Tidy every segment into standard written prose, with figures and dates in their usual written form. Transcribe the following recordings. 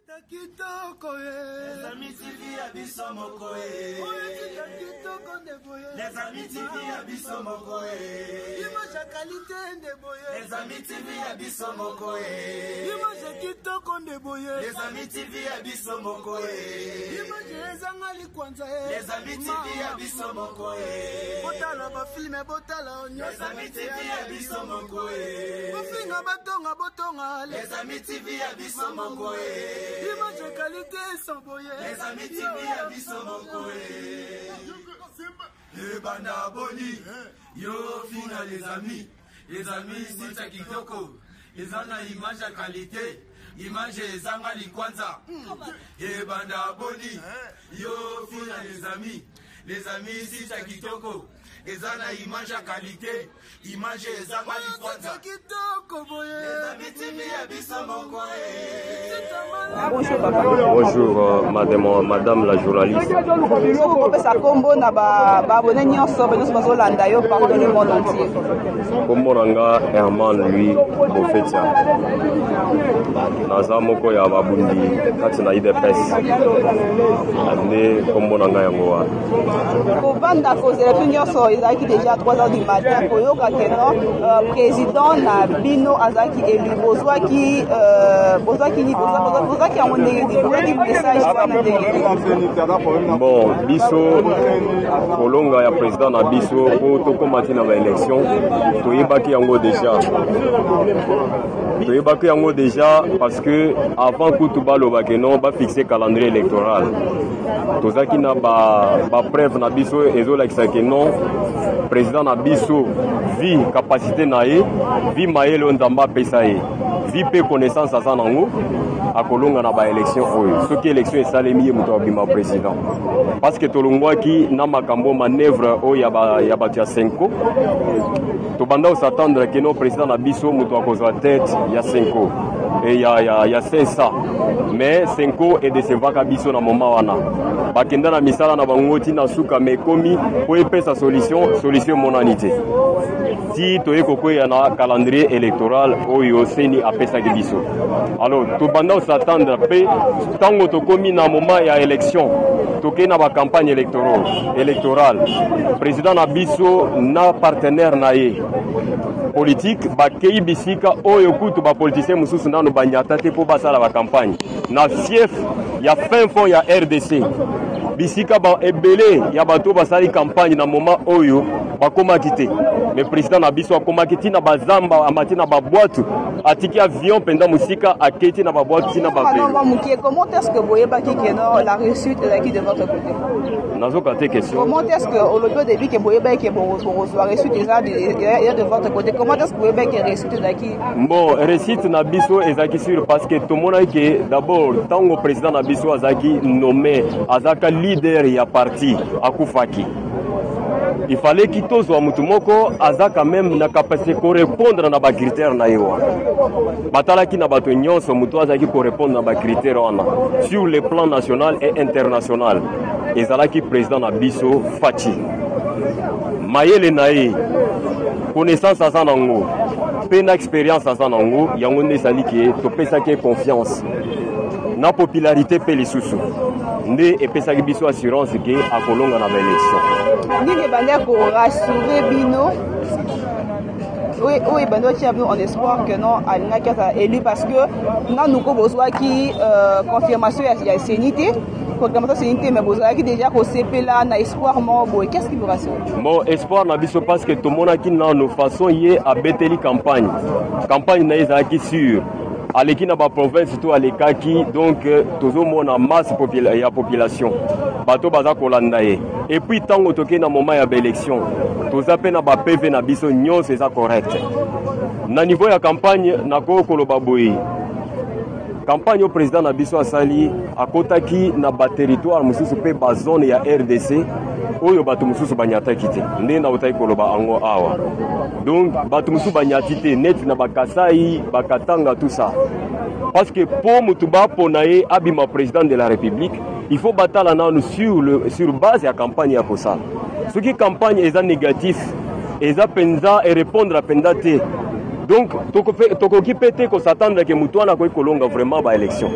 Les amis TV abisso mokoe. Les amis TV abisso mokoe. Image qualité ndeboye. Les amis TV abisso mokoe. Image kitoko ndeboye. Les amis TV abisso mokoe. Image ezangali kwanza. Les amis TV abisso mokoe. Botala ba film botala onyo. Les amis TV abisso mokoe. Bofinga batonga botonga. Les amis TV abisso mokoe. Image qualité sans boye. Les amis TV abisso mokoe. Le banda boni. Yo fina les amis sita kitoko. Ezana image ya qualité. Image ezangali kwanza. E banda boni. Yo fina les amis sita kitoko. Ezana image ya qualité. Image ezangali kwanza. Les amis TV abisso mokoe. Bonjour madame la journaliste. Kombo nanga Herman Louis Bofetia. Naza moko ya babundi kati na IDPS. Ande kombo nanga yango wa. Kovanda kozela nyonso ezaki déjà 3h du matin koyoka keno président na bino azaki élu bozwaki yango ndenge message wana ndenge. Bon, biso kolonga ya président na biso po tokomati na ba élection toyebaki yango déjà parce que avant kutu baloba keno ba fixer calendrier électoral tozaki na ba preuve na biso ezolakisa keno président na biso vi capacité na ye vi mayele ndamba apesa ye vi pe connaissance aza nango akolonga na ba élection oyo soki élection esalemi ye moto abima président parce que tolongwaki na makambo manœuvre oyo ya bato ya Senko tobanda s'attendre que no président na biso moto akozwa tête ya Senko et ya 500 mais Senko et décevaka biso na moment wana bakenda na misala na bangoti na suka mekomi po epesa solution monanité si toyeko koya na calendrier électoral oyo seni apesa ke biso alors tobanda s'attendre pe tango tokomi na moment ya élection toke na ba campagne électorale président na biso na partenaire na ye politique bakei bisika oyo kutu ba politicien mususu nano banyata te po basala ba campagne na fief ya fin fond ya RDC bisika ba ebele ya bato basali campagne na moment oyo bakomaki te mais président na biso akomaki ti na bazamba amati na ba boîte atiki avion penda musika aketi na ba boîte ti na ba pelo. Comment est-ce que boyebaki keno la réussite est de votre côté? Nazo kate question. Comment est-ce que au lieu de dire que boyebaki la réussite est de votre côté? Comment est-ce que boyebaki réussite daki? Bon, réussite na biso ezaki sûr parce que tout monde que d'abord tango président na biso azaki nommé azaka leader ya parti akufaki. Il fallait qu'il tozwa mutu moko aza quand même na capacité ko répondre na ba critères na yewa. Batala ki na bato nyonso mutu azaki ko répondre na ba critères wana sur le plan national et international. Ezalaki président na biso fachi. Mayele na ye connaissance aza nango pe na expérience aza nango yango nde sali ke topesaki confiance na popularité pe lisusu nde epesaki biso assurance ke akolonga na ba élection. Nini bande ko rassurer bino oui bando tia en espoir que non alinga kata élu parce que na nous ko bozwa ki confirmation ya sénité confirmation sénité mais bozwa ki déjà ko CP là na espoir mo boy qu'est-ce qui vous rassure? Bon espoir na biso parce que tout monde qui na nos façon yé a beteli campagne na ezaki sûr aleki na ba province to alekaki donc tozomona masse ya population bato baza kolanda ye et puis tango toke na moment ya élection toza pe na ba PV na biso nyonso eza correct na niveau ya campagne na ko koloba boyi campagne au président na biso asali akotaki na ba territoire mususu pe ba zone ya RDC oyo bato mususu banyataki te nde na otaki koloba ango awa donc bato mususu banyati te net na bakasai bakatanga tout ça parce que pour mutuba ponaye abima président de la République il faut batala nanu sur base ya campagne ya kosa ce qui campagne eza négatif eza penza et répondre à penza te Donc, tokoki pété ko s'attendre que mutuana ko kolonga vraiment ba élection.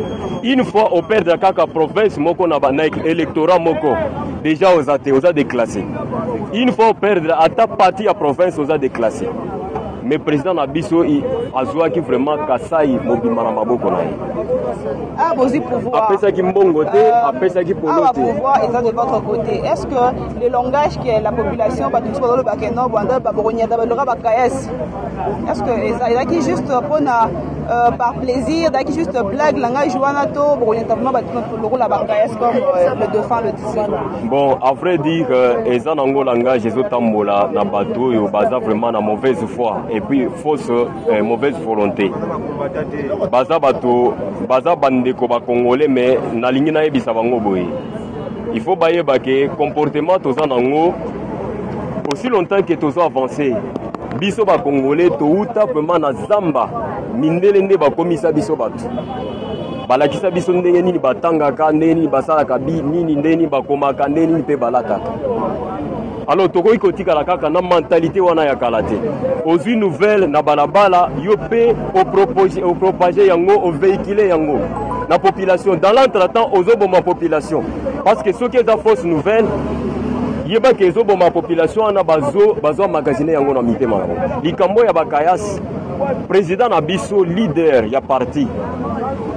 Une fois au perdre kaka province moko na ba électorat moko déjà aux a déclassé. Une fois au perdre ata parti à province aux a déclassé. Mais président Nabiso azwa ki vraiment kasai mobima na maboko na ye. Ah, vous y pouvoir. Après ça qui mbongo te, après ça qui polo te. Pouvoir est de votre côté. Est-ce que le langage que la population va tout le bakeno banda baboronia d'abord bakayes. Est-ce que il a qui juste par plaisir, qui juste blague langage wana to boronia tabno ba le la bakayes comme le dauphin le disait. Bon, à vrai dire eza nango langage ezotambola na bato yo baza vraiment na mauvaise foi et puis fausse mauvaise volonté. Baza bandeko ba congolais mais nalingi na yebisa bango boye. Il faut bayeba que comportement toza nango aussi longtemps que toza avancé. Biso ba congolais to uta vraiment na zamba mindele nde ba komisa biso bato. Balakisa biso ndenge nini batangaka ndenge nini basalaka nini ndenge nini bakomaka ndenge nini pe balataka. Alors tokoki kotikala kaka na mentalité wana ya kala te. Ozwi nouvelle na balabala yo pe au propager yango au véhiculer yango na population dans l'entretemps ozoboma population parce que soki eza fausse nouvelle yeba ke ezoboma population wana bazo magasiner yango na mitema nango. Likambo ya bakayas président na biso leader ya parti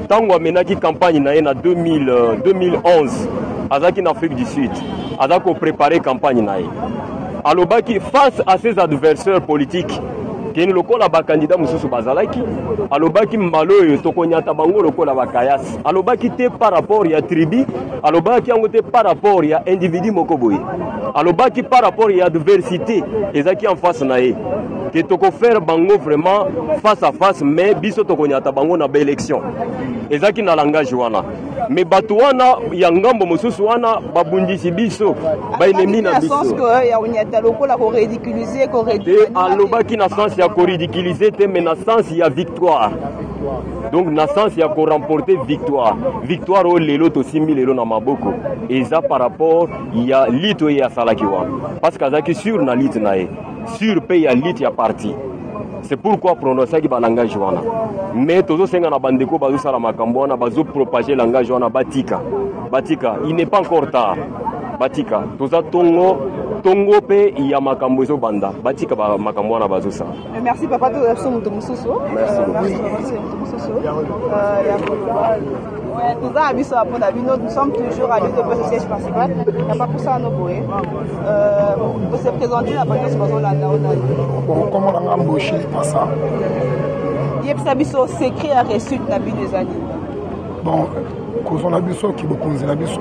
tango amenaki campagne na ye na 2011 azaki en Afrique du Sud azako préparer campagne na ye alobaki face à ses adversaires politiques keni lokola ba candidat mususu bazalaki alobaki maloyo tokonyata bango lokola bakayas alobaki te par rapport ya tribu alobaki yango te par rapport ya individu moko boye alobaki par rapport ya adversité ezaki en face na ye que toko faire bango vraiment face à face mais biso tokonyata bango na ba élection ezaki na langage wana mais bato wana ya ngambo mosusu wana babundisi biso ba ennemi na biso sens que ya unyata lokola ko ridiculiser ko réduire alobaki na sens ya ko ridiculiser te mais na sens ya victoire. Donc na sens ya ko remporter victoire o lelo to simbi lelo na maboko eza par rapport ya lito ya salaki wana parce que azaki sur na lit na ye sur pe ya lit ya parti. C'est pourquoi prononcer qui va langage wana. Mais tozo senga na bandeko bazo sala makambo wana bazo propager langage wana batika. Il n'est pas encore tard. Batika toza tongo pe ya makambo ezo banda. Batika ba makambo wana bazo sala. Merci papa to so mutu mususu. Merci. Nous sommes toujours à l'UDP siège principal. Il n'y a pas pour ça à nos boys. Vous se présenter à partir de ce moment-là. Comment on a embauché pas ça? Il y a un secret à réussir depuis des années. Bon, quand on a vu ça, qui beaucoup on a vu ça,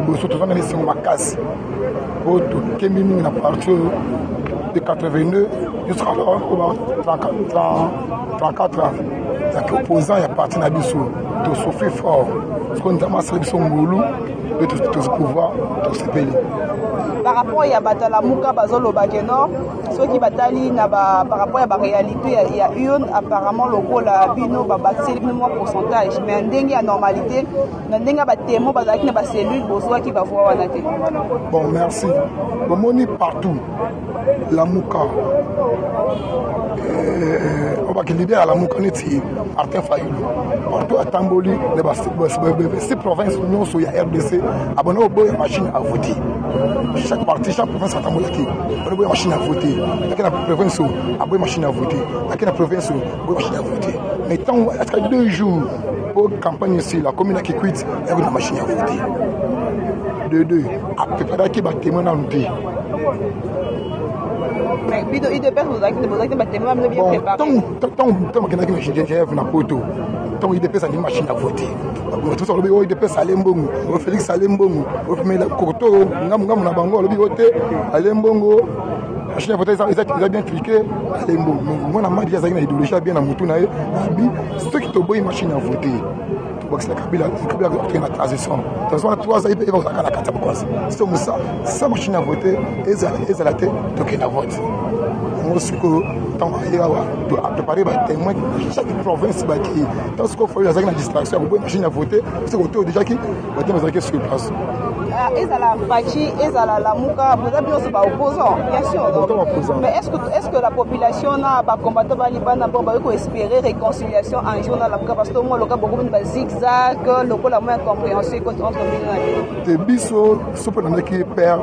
tout ça, c'est ma casse. Au tout, qui est à partir de 82 jusqu'à 34 ans. C'est opposant, il y a parti à Bissou, de souffrir fort. Parce qu'on a massé Bissou Ngoulou, de tout pouvoir, de se payer. Par rapport à Batala Mouka, Bazolo Bakeno, ceux qui bataillent par rapport à la réalité, il y a une apparemment le rôle à Bino, c'est le même pourcentage. Mais un dingue à normalité, un dingue à témoin, qui n'a pas cellule, besoin qui va voir en athée. Bon, merci. Bon, on est partout. La Mouka. On va libérer la Mouka, on est Martin Fayoulou. Partout à Tamboli, les 6 provinces, il y a RDC, abonné au boy machine à voter. Chaque parti, chaque province a Tamboli, on a une machine à voter. Il y a une province, une machine à voter. Il y a une province, une machine à voter. Mais tant qu'il y a 2 jours pour la campagne ici, la commune qui quitte, il y a une machine à voter. De 2, à peu près qui va témoigner dans le pays. Mais il de perdre vous avez témoin même bien préparé. Tant que j'ai na poto. Tant il dépêche à une machine à voter. Tout ça le il dépêche à Lembongo, au Félix à Lembongo, au mais la Koto, ngam na bango le voter à Lembongo. Machine à voter ils a bien cliqué à Lembongo. Moi na madi za ina idéologie bien na mutu na ye. Ceux qui to boy machine à voter. C'est la Kabila qui a la transition. De toute façon, 3 ans, il va la carte. C'est ça, machine à voter, et la tête, donc il a voté. yango sikoyo ntango ayeawa apréparé batémoin chaque province baki ntango sikoyo foyo azalaki na distraction akoboya machine ya vote soki oteyo déjà ki batémoin azalaki sur place. Ezala Fachi, Ezala Lamuka, vous avez aussi opposants, bien sûr. Mais est-ce que la population n'a pas combattu Balibana pour espérer réconciliation un jour dans la Lamuka parce que moi, le cas beaucoup de zigzag, le coup la moins compréhension entre les deux. Biso, ce que qui perd,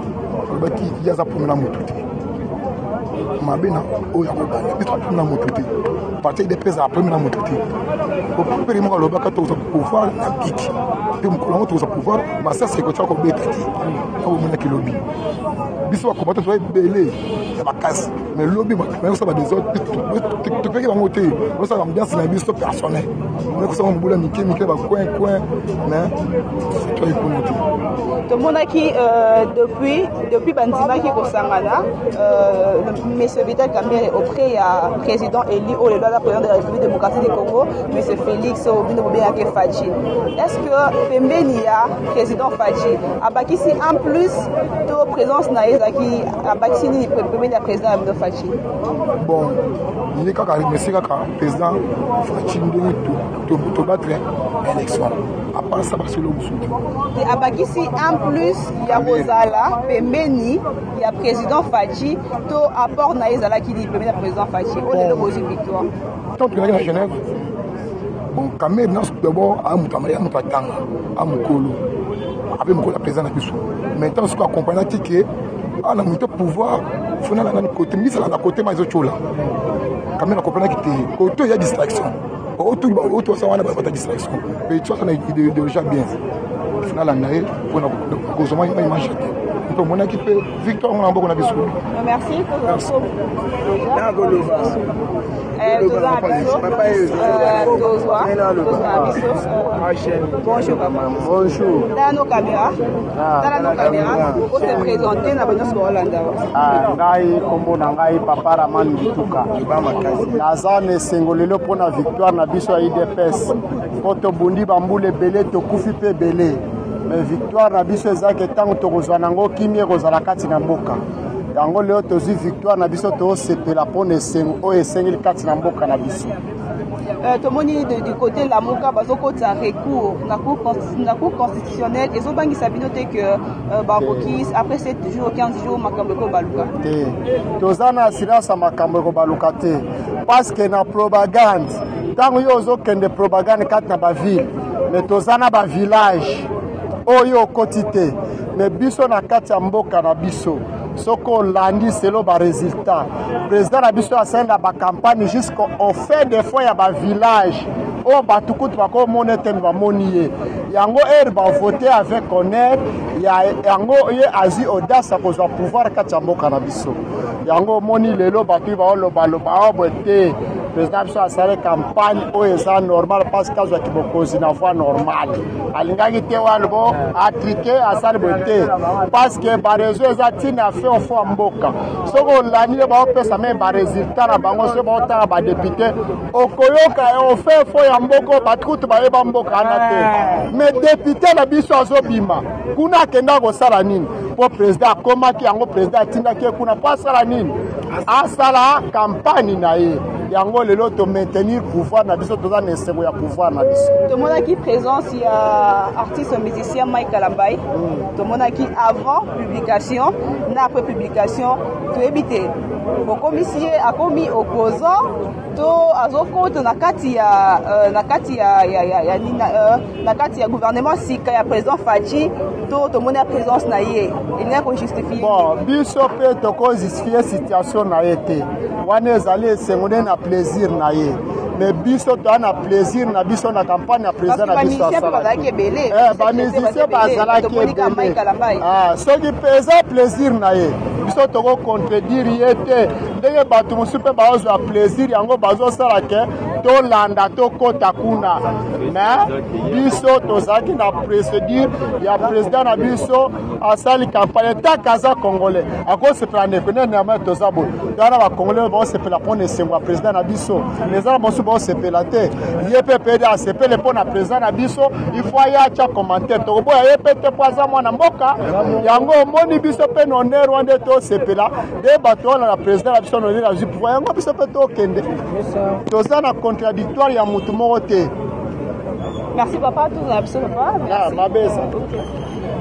qui a sa première moutouté. Mabena, oh, il y a première moutouté. Partir des pèses à la première moutouté. Pour préparer moi le bac à tout pouvoir, la pique. Puis mon tout pouvoir, ma sœur c'est que tu as combien t'as dit. Quand vous menez qui lobby. Biso va combattre, tu vas être belé. Ça va casser. Mais le lobby, même ça va des autres. Tu peux y monter. Moi ça l'ambiance c'est un biso personnel. Mais que ça on boule Mickey va coin. Mais tu vas y monter. Tout le monde a qui depuis Bandima qui est au Sangana, M. Vital Kamere auprès du président élu au président de la République démocratique du Congo, M. Félix Obino-Bobéake Fachi. Est-ce que Pembenia, président Fachi, a bâti en plus de présence naïsaki, a bâti le président Obino Fachi? Bon, il est quand le président Fachi doit battre l'élection. À part ça, c'est le Boussouki. A bâti en plus, il y a Rosala, Pembeni, il y a président Fachi, to apport naïsala qui dit le président Fachi. On est le beau victoire. Tant que à Genève, bon, quand même, d'abord, à Moutamaya, Moutatanga, à Moukolo, avec Moukolo, la présidente Bissou. Maintenant, ce qu'on accompagne, c'est que, à la montée pouvoir, il faut aller à côté, mais c'est à côté, mais c'est là. Quand même, accompagne qui est, côté, il y a distraction. Autour, ça va avoir de distraction. Mais tu vois, ça a déjà bien. Au final, on a eu, on a eu, image. Donc, mon équipe, victoire, on a beaucoup de bisous. Merci pour Merci. Bonjour papa. Bonjour. Dans nos caméras, pour se présenter dans notre Hollande. Ngai kombo na ngai papa Raman Bituka. Nazane sengolelo pona victoire na biso ya IDPS. Poto bundi bambule belé to kufi pe belé. Mais victoire na biso ezake tango to kozwa nango kimie kozala kati na mboka. Yango leo tozi victoire na biso to sepela pona esengo o esengeli kati na mboka na biso. Tout le monde du côté de la Mouka, recours la cour constitutionnelle, et ils ont sabinoté que après 7 jours, 15 jours, Makambeko Baluka. Tozana assurance à Makambeko Baluka. Parce que na propagande, tant que vous avez de propagande dans la ville, mais Tozana ba village, oyo quotité, mais biso na kati mboka na biso. Soko landi selo ba résultat président na biso asenda ba campagne jusqu'au fin des fois ya ba village o batukutu bako monete ba monier yango ba voter avec honneur yango ye azi audace ko za pouvoir katamboka na biso yango moni lelo batu ba loba obote président biso asale campagne o eza normal parce que azwa kibokozi na voie normale alingaki te walbo atriquer asale bote parce que ba réseau eza tina fait au fond mboka soko lani ba opesa même ba résultat na bango se ba otanga ba député okoyoka o fait fo ya mboko batukutu ba eba mboka ana te mais député na biso azobima kuna kenda ko sala nini po président komaki yango président tindaki kuna pa sala nini asala campagne na ye yango lelo to maintenir pouvoir na biso toza na sengo ya pouvoir na biso to mona ki présence ya artiste musicien Mike Kalambai to mona ki avant publication na après publication to éviter au commissaire a commis opposant to azokota na kati ya gouvernement sika ya président Fachi to mona présence na ye il n'y a qu'on justifier bon biso pe to ko justifier situation na été wana ezali sengone na plaisir na ye mais biso to na plaisir na biso na campagne ya président na biso ba musicien bazalaki ebele soki pesa plaisir na ye biso to ko contredire ye te ndenge bato mosusu mpe bazozwa plaisir yango bazosala ke tolanda tokota kuna mais biso tozalaki na procédure ya président na biso asali campagne tant kaza congolais akosepela ndeko nene ya mai toza boye twana bacongolais baosepela mpona esengo ya président na biso eza na mosusu baosepela te ye mpe pede asepele mpo na président na biso ifo aye atya commentaire tokoboya ye mpe te mpo aza mwana mboka yango omoni biso mpe na honneur wana nde tosepela nde bato wana na président na biso na honneur azwi pouvoir yango biso mpe tokende toza na contradictoire ya mutu moko te. Merci papa, tout le monde, papa. Merci.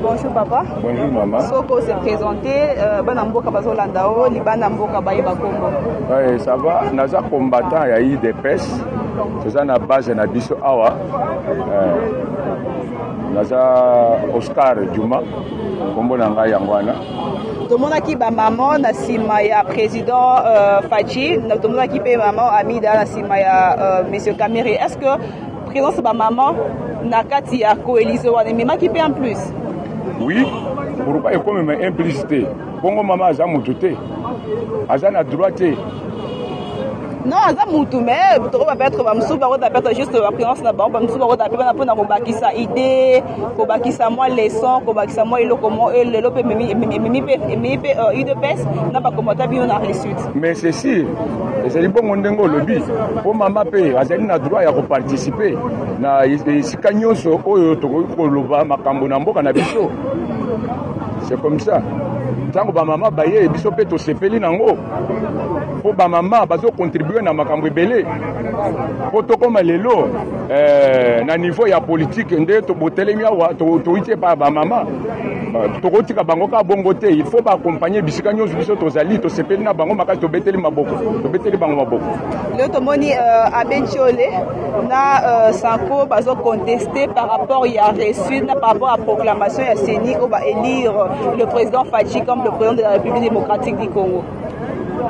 Bonjour papa. Bonjour maman. Soko s'est présenté, Banamboka Bazolandao, Libanamboka Baïba Congo. Oui, ça va. Naza combattant ya IDPS. Toza na base na biso awa. Naza Oscar Djuma. Kombo na ngai yangwana. Tomonaki ba maman na sima ya président Fachi, tomonaki pe maman Amida na sima ya monsieur Kamere. Est-ce que présence ba maman na kati ya coalition wana memaki pe en plus? Oui, pourquoi il comme une implicité. Bongo maman aza mutu te. Aza na droit te. Non, aza mutu mais toko ba peut-être ba musu ba ko peut-être juste la présence na ba musu ba ko da pe na pona ko bakisa idée, ko bakisa moi leçon, ko bakisa moi ilo comment le lope memi UDPS na ba commenter bien na réussite. Mais c'est si ezali bongo ndengo lobi po mama pe azali na droit ya ko participer na esika nyonso oyo tokoloba makambo na mboka na biso. C'est comme ça. Tango ba mama baye biso pe to sepeli nango. Po ba mama bazo contribuer na makambo ebele. Po to koma lelo na niveau ya politique nde to botelemi awa to ite pa ba mama. Tokotika bango ka bongo te, il faut ba accompagner bisika nyonso biso tozali to sepeli na bango makasi to beteli maboko. To beteli bango maboko. Le tomoni Abenchole na Sanko bazo contester par rapport ya reçu par rapport à proclamation ya Seni ko ba élire le président Fachi comme le président de la République démocratique du Congo.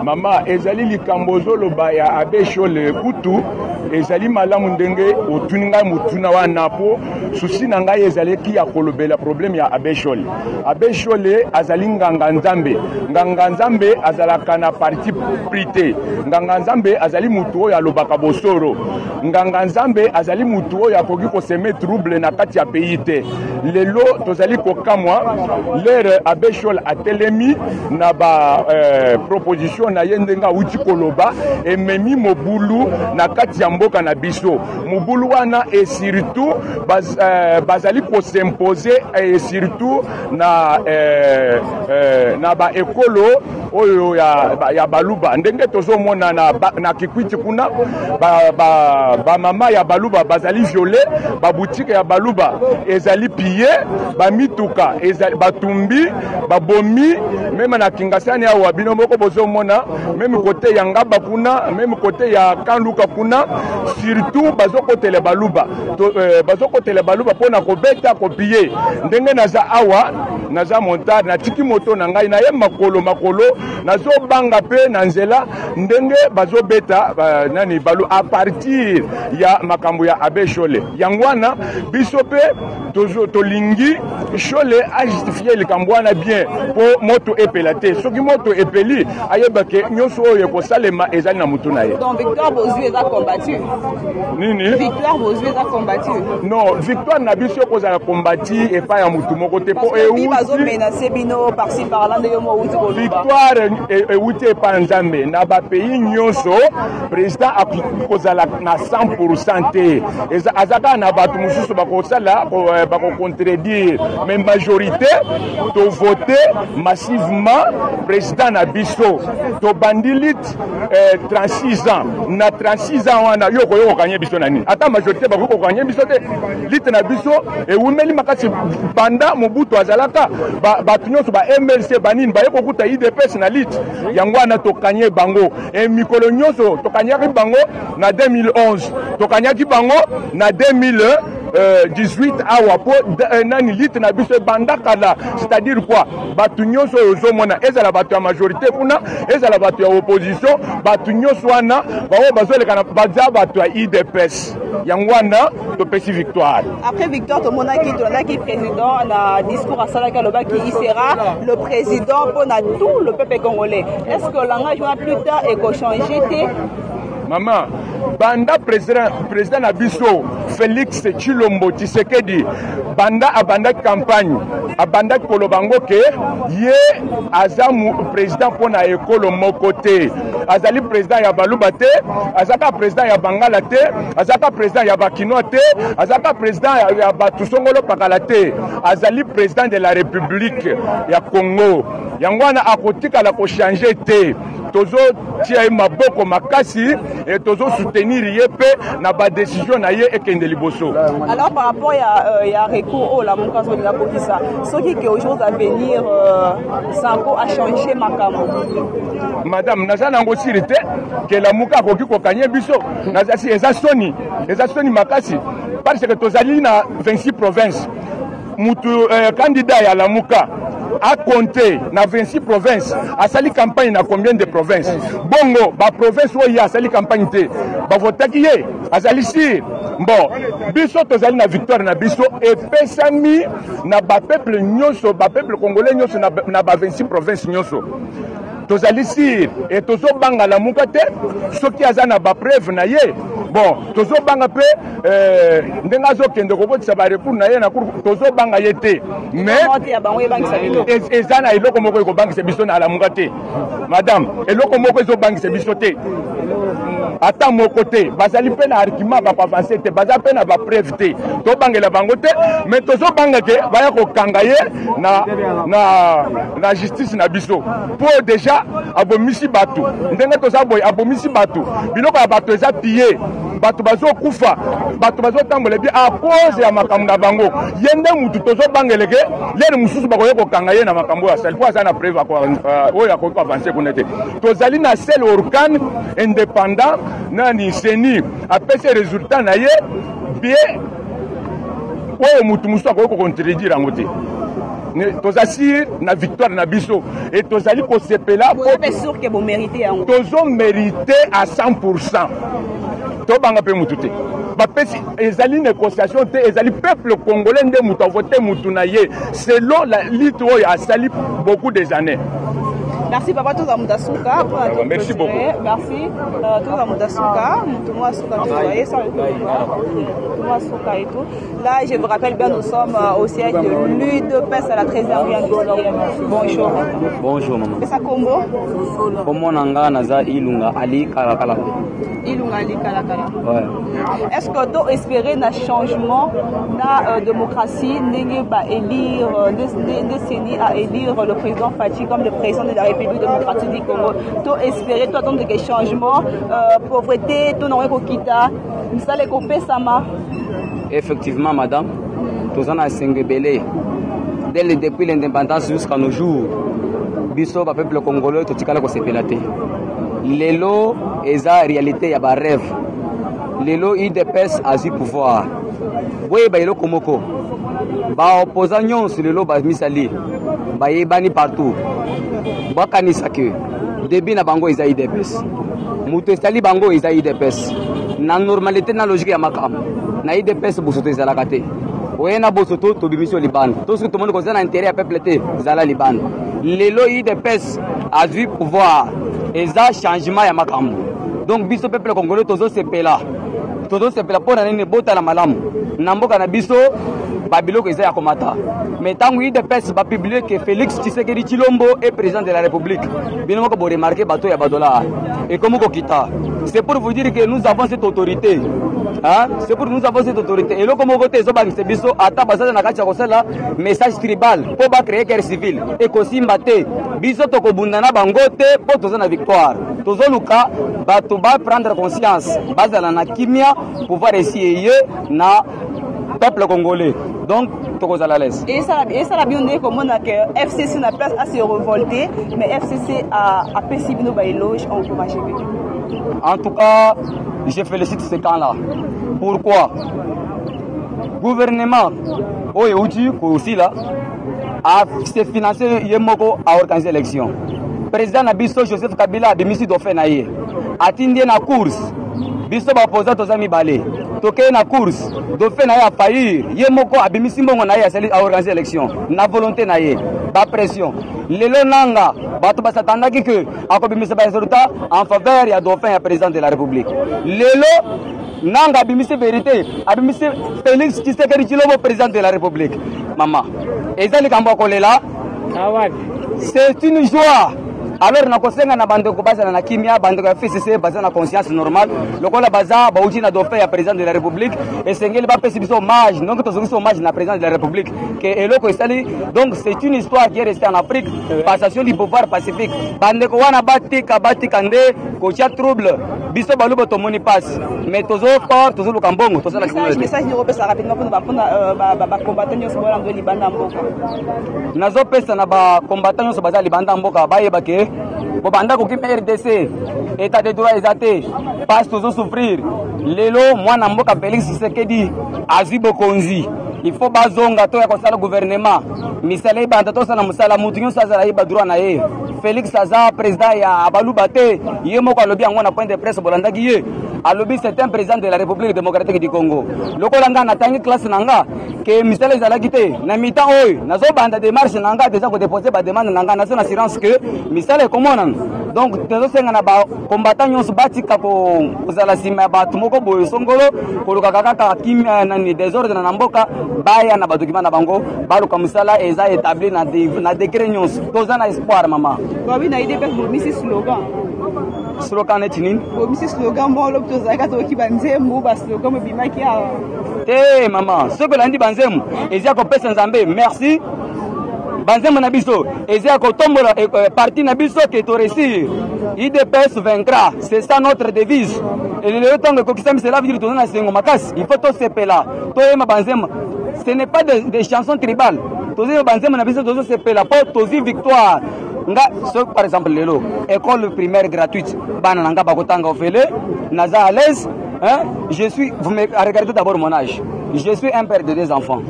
Mama ezali likambozo loba ya Abeshole kutu ezali malamu ndenge otuninga mutuna wana po susi na ngai ezali ki ya kolobela problème ya Abeshole. Abeshole azali nganga nzambe azalaka na parti prité. Nganga nzambe azali mutu oyo alobaka bosoro. Nganga nzambe azali mutu oyo akoki ko seme trouble na kati ya pays te. Lelo tozali kokamwa l'air Abeshole atelemi na ba proposition na yendenga uti koloba ememi mobulu na kati ya mboka na biso mobulu wana et surtout bazali ko s'imposer et surtout na ba ekolo oyo ya baluba ndenge tozomona na kikwiti kuna ba mama ya baluba bazali violer ba boutique ya baluba ezali pillé ba mituka ezali batumbi babomi même na Kingasani ya wabino moko bozomona même côté ya Ngaba kuna même côté ya Kanluka kuna surtout bazokotele baluba pona kobeta kopie ndenge naza awa naza montar na tiki moto na ngai na ye makolo nazo banga pe na nzela ndenge bazobeta nani balu a partir ya makambo ya Abeshole yangwana biso pe tolingi Shole a justifié le kambwana bien pour moto epelate soki moto epeli ayebake nyonso oyo ko salema ezali na mutu na ye. Donc Victoire Bozue a combattu. Nini? Victoire Bozue a combattu. Non, Victoire na biso ko za combattu et pas ya mutu moko te po e oui bazo menacer bino par-ci par-là de yomo uti ko. Victoire e uti pa nzambe na ba pays nyonso président ko zala na 100% te. Azaka na batu mususu bako sala bako contredire mais majorité to voter massivement président na biso to bandilit 36 ans na 36 ans wana yoko kanye biso nani ata majorité bako kanye biso te lit na biso e wumeli makasi banda mobutu azalaka batu nyonso ba MLC banini ba yeko kuta IDPS na lit yango wana to kanye bango e mikolo nyonso to kanyaki bango na 2011 to kanyaki bango na 2018 awa po nani lit na biso banda kala c'est-à-dire quoi batu nyonso ozomona ezala batu ya majorité kuna ezala batu ya opposition batu nyonso wana bawo bazoleka na baza batu ya IDPS yango wana topesi victoire. Après victoire tomonaki président na discours à Salaka Lobaki il sera le président pour tout le peuple congolais. Est-ce que le langage va plus tard et qu'on change? Maman, banda président Nabiso, Félix Tshilombo Tshisekedi, banda abanda campagne, abanda kolobango ke, ye azamu président pour na école mon côté. Azali président ya Balubate, azaka président ya Bangala te, azaka président ya Bakinoa te, azaka président ya Batusongolo Pakalate, azali président de la République ya Congo. Yangwana akotika la ko changer te. Tozo tia maboko makasi et tozo soutenir yepe na ba décision na ye ekende liboso. Alors par rapport ya recours au la monkazo de la Kotisa, ce qui est aux jours à venir Sanko a changé makamo. Madame nazana ngo sirite que la muka koki ko kanye biso nazasi eza soni makasi parce que tozali na 26 provinces. Mutu candidat ya la muka a compté na 26 provinces, a sali campagne na combien de provinces? Bongo, ba province où il y a sali campagne te, ba votaki ye, a sali si. Bon, biso tozali na victoire na biso et pesami na ba peuple nyonso, ba peuple congolais nyonso na ba 26 provinces nyonso. Tozali si et tozo banga la mukate, soki azana ba preuve na ye. Bon, tozo banga pe ndenga zo kende ko botisa ba recours na ye na cour tozo banga yete. Mais ezana eloko moko ko banga se biso na la mukate. Madame, eloko moko zo banga se biso te. Ata mon côté, bazali pe na argument ba avancer te, bazali pe na ba preuve te. To bangela bango te, mais tozo banga ke ba ya ko kangaye na justice na biso. Pour déjà abomisi batu. Ndenga toza boy abomisi batu. Biloko ya batu eza pillé. Batu bazo kufa, batu bazo tambola bi à cause ya makambo na bango. Yende mutu tozo bangeleke, lele mususu bakoye ko kangaye na makambo ya sel. Fois ça na preuve ko oya ko avancer kunete. Tozali na seul organe indépendant nani seni après ces résultats na ye bien oyo mutu musu akoye ko contredire ngote. Tozali na victoire na biso et tozali ko sepela pour être sûr que vous méritez en tozo mérité à 100%. Tobanga pe mutu te bapesi ezali négociation te ezali peuple congolais nde mutu voté mutu na ye selon la lutte oyo asali beaucoup des années. Merci papa tous Mudasuka. Merci beaucoup. Merci tous Mudasuka. Et tout. Là, je vous rappelle bien, nous sommes au siège de l'UDPS à la 13e industrielle. Bonjour. Bonjour maman. C'est ça Combo? Comment nanga naza Ilunga Ali Kalakala. Ilunga Ali Kalakala. Ouais. Est-ce que tu espérais un changement dans la démocratie, élire à élire le président Fachi comme le président de la République démocratique du Congo? Tu espérais toi attendre des changements, pauvreté, tu n'aurais pas quitté, ça les coupé sama. Effectivement madame, tous en a Sengebele. Depuis l'indépendance jusqu'à nos jours, biso ba peuple congolais to tikala ko sepelate. Lelo eza réalité ya ba rêve. Lelo IDPS a du pouvoir. Boye ba yelo komoko. Ba opposant nyonso lelo ba misali. Ba yebani partout. Ba kanisa ke début na bango eza IDPS. Muto estali bango eza IDPS. Na normalité na logique ya makam. Na IDPS bosoto ezalaka te. Oyena bosoto to bimisio libanda. Tout ce que tout le monde concerne intérêt à peuple te zala libanda. Lelo IDPS a du pouvoir. Eza changement ya makambo. Donc biso peuple congolais tozo sepela. Tozo sepela pona nene bota la malamu. Na mboka na biso babiloko eza ya komata. Mais tangu IDPS ba publier que Félix Tshisekedi Tshilombo est président de la République. Bino ko bo remarquer bato ya badola. Et comme ko kita. C'est pour vous dire que nous avons cette autorité. Hein? C'est pour nous avons cette autorité. Et là, comme côté Zobangi biso ata bazana na kacha kosala message tribal pour ba créer guerre civile. Et kosimba te biso to ko bundana bangote pour tozana victoire. Tozoluka bato ba prendre conscience bazala na kimia pouvoir essayer na peuple congolais. Donc tokozala l'aise. Et ça la bien dit comment que FCC n'a place à se révolter, mais FCC a perçu nos éloges encouragés. En tout cas, je félicite ces camps-là. Pourquoi? Gouvernement, aussi là, a financé Yemoko à organiser l'élection. Président Nabiso Joseph Kabila a démissionné d'Offenaye. A tindi na course. Biso ba opposant aux amis balé. toke na course dauphin na ye a faillir ye moko abimisi mbongo na ye a organiser élection na volonté na ye ba pression lelo nanga bato basatandaki ke akobimisa ba résultat en faveur ya dauphin ya président de la république lelo nanga abimisi vérité abimisi Félix Tshisekedi Tshilombo président de la république mama ezali kambo akolela c'est une joie. Alors na kosenga na bandeko bazana na kimia bandeko ya FCC bazana conscience normale lokola baza bauti na dauphin ya président de la république et sengeli ba pesi biso hommage donc tozo hommage na président de la république que eloko esali donc c'est une histoire qui est restée en Afrique passation du pouvoir pacifique bandeko wana batika nde kocha trouble biso balubo tomoni passe mais tozo fort tozo lukambongo tozo la message ni repesa rapidement pour ba combattant nyos bola ndo libanda mboka nazo pesa na ba combattant nyos baza libanda mboka bayeba ke bobanda koki RDC état de droit ezate passe tozo souffrir lelo mwana mboka Félix Tshisekedi azwi bokonzi il faut bazonga to ya kosala gouvernement misala ibanda to sala musala mutu nyonso azala iba droit na ye Félix aza président ya baluba te ye moko alobi yango na point de presse bolandaki ye alobi c'est un président de la République démocratique du Congo lokola nga natangi classe nanga ke misala ezalaki te na mitan oyo nazobanda démarche nanga déjà ko déposer ba demande nanga na assurance que misala ekomona donc tozosenga na ba combattant nyonso batika kozala sima ya bato moko boyo songolo koluka kaka kimia nani désordre na mboka baya na badokima na bango baluka musala eza établi na décret nyonso toza na espoir mama babi na idée pe misi slogan neti nini misi slogan molo tozaka toki banzembo ba slogan bimaki awa te mama soko landi banzemu ezia kopesa nzambe merci banzemu na biso ezia kotombola parti na biso ke to réussir IDPS vaincra c'est ça notre devise et le temps que kokisami cela veut dire toza na sengo makasi il faut to sepela to yema banzemu ce n'est pas des chansons tribales toza banzemu na biso tozo sepela po tozi victoire nga so par exemple lelo école primaire gratuite bana nanga bakotanga ofele naza à l'aise hein je suis vous me regardez d'abord mon âge je suis un père de 2 enfants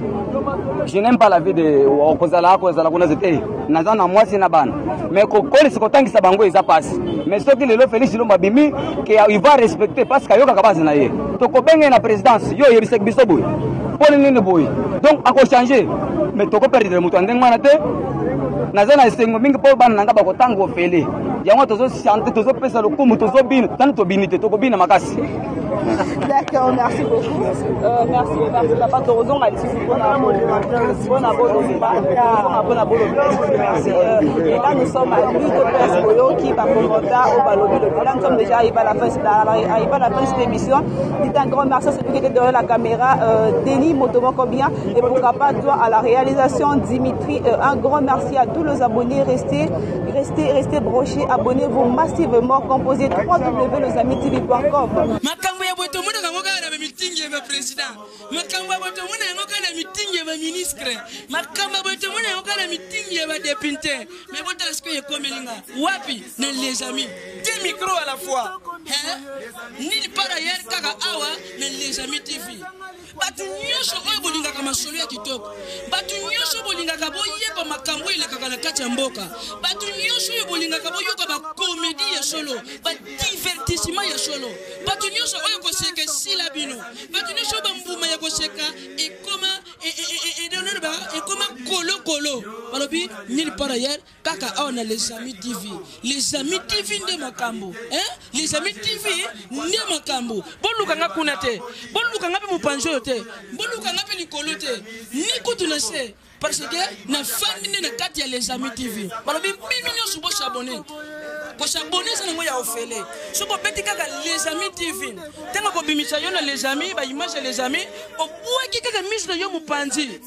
je n'aime pas la vie de kozala kuna zete naza na mwasi na bana mais kokole sikotangisa bango eza passe mais soki lelo Félix Tshilombo bimi que il va respecter parce que yoka kabazi na ye to ko benge na présidence yo yebisek biso boy pour nini boy donc ako changer mais to ko perdre mutu ndeng mana te naza na esengo mingi po bana nanga bakotanga ofele yango tozo chante tozo pesa lokumu tozo bina tani to binite to ko bina makasi. D'accord, merci beaucoup. Merci papa Torozon m'a dit merci. Et là nous sommes à l'UTPS qui va commenter au Balobi. Là nous sommes déjà arrivés à la fin de cette émission. Dites un grand merci à celui qui était derrière la caméra, Denis Motomo Combien, et pourquoi pas toi à la réalisation Dimitri. Un grand merci à tous les abonnés. Restez brochés, abonnez-vous massivement, composez www.lesamitv.com. Makambo ya boto muna ngoka na meeting ya president. Makambo ya boto muna ngoka na meeting ya ministre. Makambo ya boto muna ngoka na meeting ya député. Mais boto la skoye komelinga. Wapi na les amis. 2 micros à la fois. Hein? Ni par ailleurs kaka awa na les amis TV. Batu nyosho oyo bolinga kama solo ya kitoko. Batu nyosho bolinga ka boyeba makambo ile kaka na kati ya mboka. Batu nyosho oyo bolinga ka boyoka ba comédie ya solo, ba divertissement ya solo. Batu nyosho oyo koseka sila bino. Batu nyosho ba mbuma ya koseka et comment kolo. Balobi ni par ailleurs kaka aona les amis TV. Les amis TV nde makambo. Hein? Les amis TV nde makambo. Boluka nga kuna te. Boluka nga pe mupanjo te. Boluka nga pe likolo te. Ni kutu na se. Parce que na famille na kati ya les amis TV. Balobi mimino subo s'abonner. Ko s'abonner ça ngo ya ofele. Soko beti kaka les amis TV. Tanga ko bimisa yo na les amis, ba image les amis, o buaki kaka mise yo mupanzi.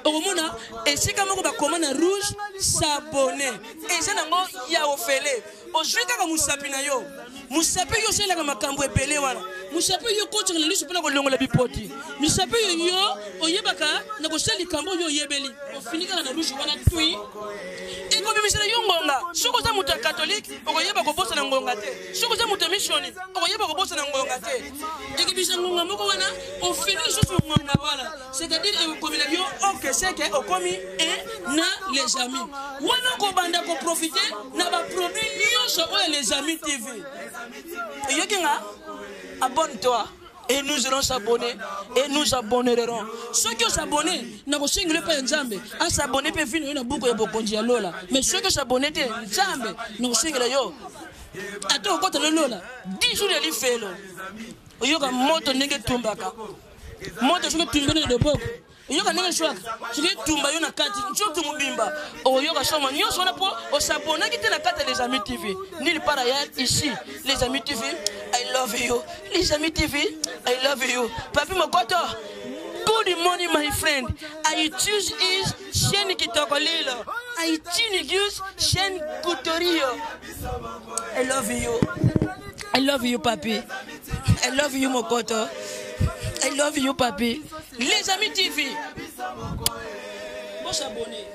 Okomona esika moko ba komana rouge s'abonner. Et ça nango ya ofele. Ozwi kaka musapi na yo. Musapi yo sela ka makambo ebele wana. Musapi yo kocha na lisu pela ko longola bipoti. Musapi yo oyebaka na ko seli kambo yo yebeli. Ofinika na rouge wana tui. Eko bimisela yo ngonga. Soko za muta catholique okoyeba ko bosa na ngonga te. Soko za muta missioni okoyeba ko bosa na ngonga te. Ekibisa ngonga moko wana ofini susu ngonga wana. C'est-à-dire ekomila yo ok c'est que okomi et na les amis. Wana ko banda ko profiter na ba produit nyonso oyo les amis TV. Yokinga abonne-toi et nous allons s'abonner et nous abonnerons. Ceux qui s'abonnent, n'a pas single pas Nzambe, à s'abonner peut finir une boucle de bokondi à Lola. Mais ceux qui s'abonnent, Nzambe, n'a single yo. Attends, quand le Lola, 10 jours de l'ifelo. Oyoka moto nenge tumbaka. Moto suka tumbene de boko. Oyoka nenge shwaka. Suka tumba yo na kati, nchoku mubimba. Oyoka shoma nyonso na po osabona ki te na kati les amis TV. Nulle part ailleurs ici, les amis TV, I love you. Les amis TV, I love you. Papi Mokoto, good morning my friend. I choose is chaîne Kitokolilo. I choose chaîne Kutorio. I love you. I love you, papi. I love you, Mokoto. I love you, papi. Les amis TV. Bon s'abonner.